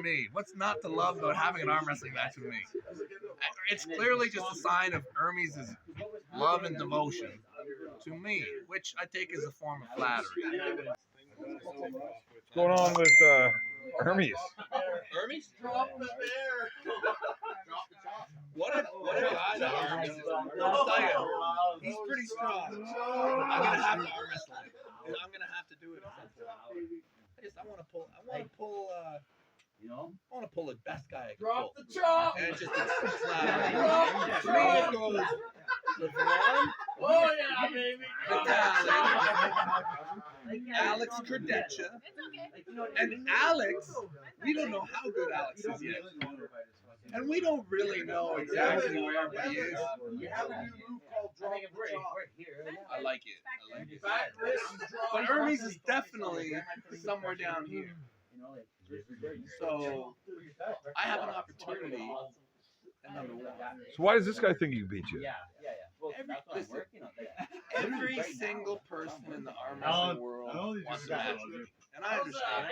Me, what's not to love about having an arm wrestling match with me? It's clearly just a sign of Ermes' love and devotion to me, which I take as a form of flattery. What's going on with Ermes? Ermes? Drop the bear! What a guy that Ermes is. I'll tell you, he's pretty strong. I'm gonna have to arm wrestle him. I'm gonna have to do it at some point. I want to pull the best guy I can pull. Drop the chop! And just flat. For me, it goes Devon. Oh yeah, baby! Alex Credentia. And Alex, we don't know how good Alex is yet. And we don't really know exactly where he is. I like it. But Ermes is definitely somewhere down here. So I have an opportunity. So why does this guy think he can beat you? Every single person in the arm wrestling world wants to match with me. And I understand.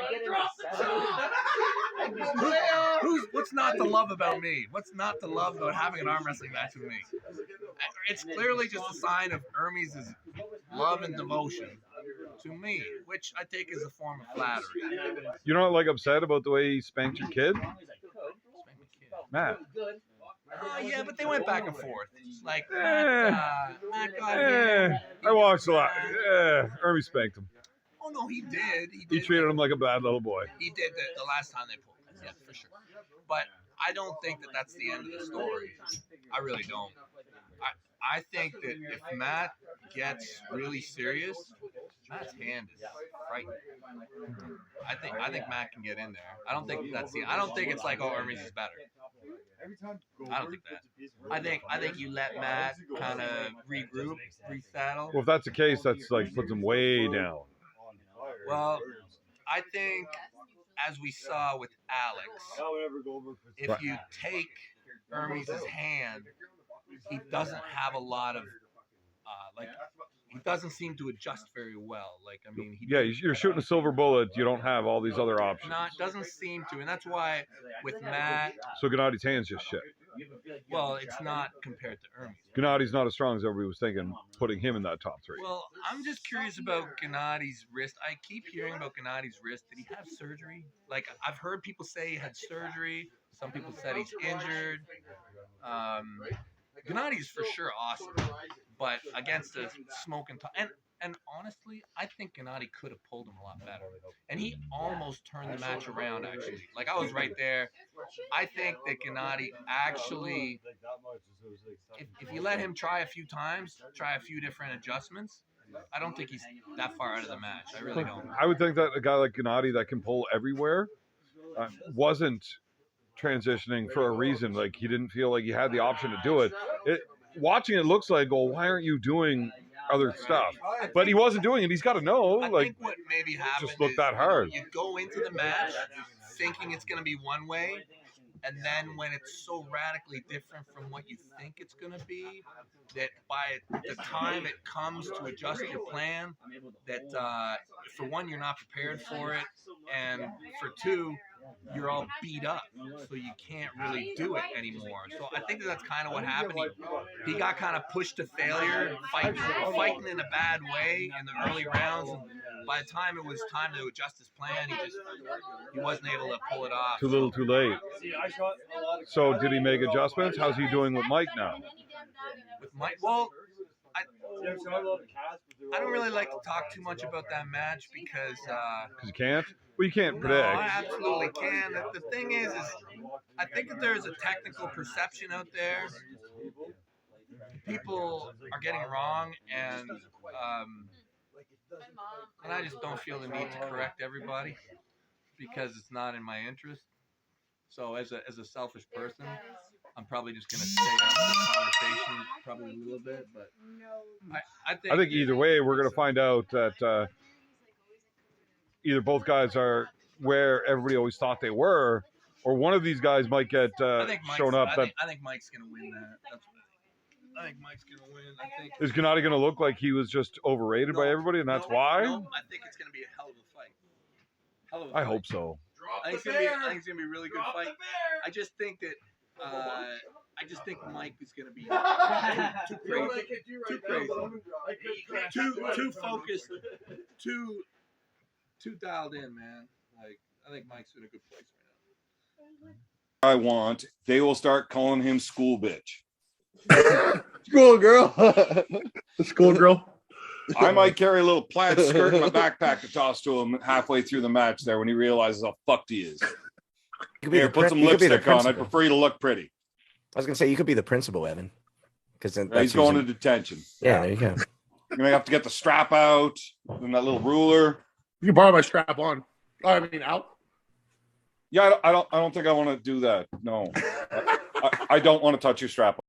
What's not to love about me? What's not to love about having an arm wrestling match with me? It's clearly just a sign of Ermes' love and devotion to me, which I take as a form of flattery. You're not like upset about the way he spanked your kid? Matt. Oh yeah, but they went back and forth. Like Matt got here. I watched a lot. Ermes spanked him. Oh no, he did. He treated him like a bad little boy. He did the last time they pulled him. Yeah, for sure. But I don't think that that's the end of the story. I really don't. I think that if Matt gets really serious, Matt's hand is frightening. I think Matt can get in there. I don't think it's like, oh, Ermes is better. I don't think that. I think you let Matt kind of regroup, resettle. Well, if that's the case, that's like puts him way down. Well, I think as we saw with Alex, if you take Ermes' hand, he doesn't have a lot of he doesn't seem to adjust very well. You're shooting a silver bullet. You don't have all these other options. Doesn't seem to, and that's why with Matt. So Genadi's hand's just shit. Well, it's not compared to Ermes. Genadi's not as strong as everybody was thinking, putting him in that top three. Well, I'm just curious about Genadi's wrist. I keep hearing about Genadi's wrist. Did he have surgery? Like, I've heard people say he had surgery. Some people said he's injured. Genadi's for sure awesome, but against a smoking and honestly, I think Genadi could have pulled him a lot better. And he almost turned the match around, actually. Like, I was right there. I think that Genadi actually, if you let him try a few times, try a few different adjustments, I don't think he's that far out of the match. I really don't. I would think that a guy like Genadi that can pull everywhere wasn't transitioning for a reason. Like, he didn't feel like he had the option to do it. Watching it looks like, well, why aren't you doing other stuff? But he wasn't doing it. He's got to know. I think what maybe happened just look that hard. You go into the match thinking it's going to be one way, and then when it's so radically different from what you think it's going to be, that by the time it comes to adjust your plan, that for one, you're not prepared for it, and for two, you're all beat up, so you can't really do it anymore. So I think that's kind of what happened. He got kind of pushed to failure, fighting in a bad way in the early rounds. And by the time it was time to adjust his plan, he wasn't able to pull it off. Too little, too late. So did he make adjustments? How's he doing with Mike now? With Mike, well, I don't really like to talk too much about that match because you can't. Well, you can't predict. No, I absolutely can. The thing is I think that there's a technical perception out there. People are getting wrong, and I just don't feel the need to correct everybody because it's not in my interest. So as a selfish person, I'm probably just going to stay out of the conversation probably a little bit, but I think either way, we're going to find out that either both guys are where everybody always thought they were, or one of these guys might get shown up. I think Mike's going to win that. That's what I think Mike's going to win. Is Genadi going to look like he was just overrated by everybody, and that's why? No, I think it's going to be a hell of a fight. I hope so. I think it's gonna be a really good fight. I just think that Mike is gonna be too crazy, too focused, too dialed in, man. Like I think Mike's in a good place right now. I want, they will start calling him school bitch. School girl. School girl. I might carry a little plaid skirt in my backpack to toss to him halfway through the match there when he realizes how fucked he is. Here, put some lipstick on. I prefer you to look pretty. I was gonna say you could be the principal, Evan, because He's going to detention. Yeah, there you go. You're gonna have to get the strap out and that little ruler. You can borrow my strap on. I mean, out. Yeah, I don't think I want to do that. No, I don't want to touch your strap.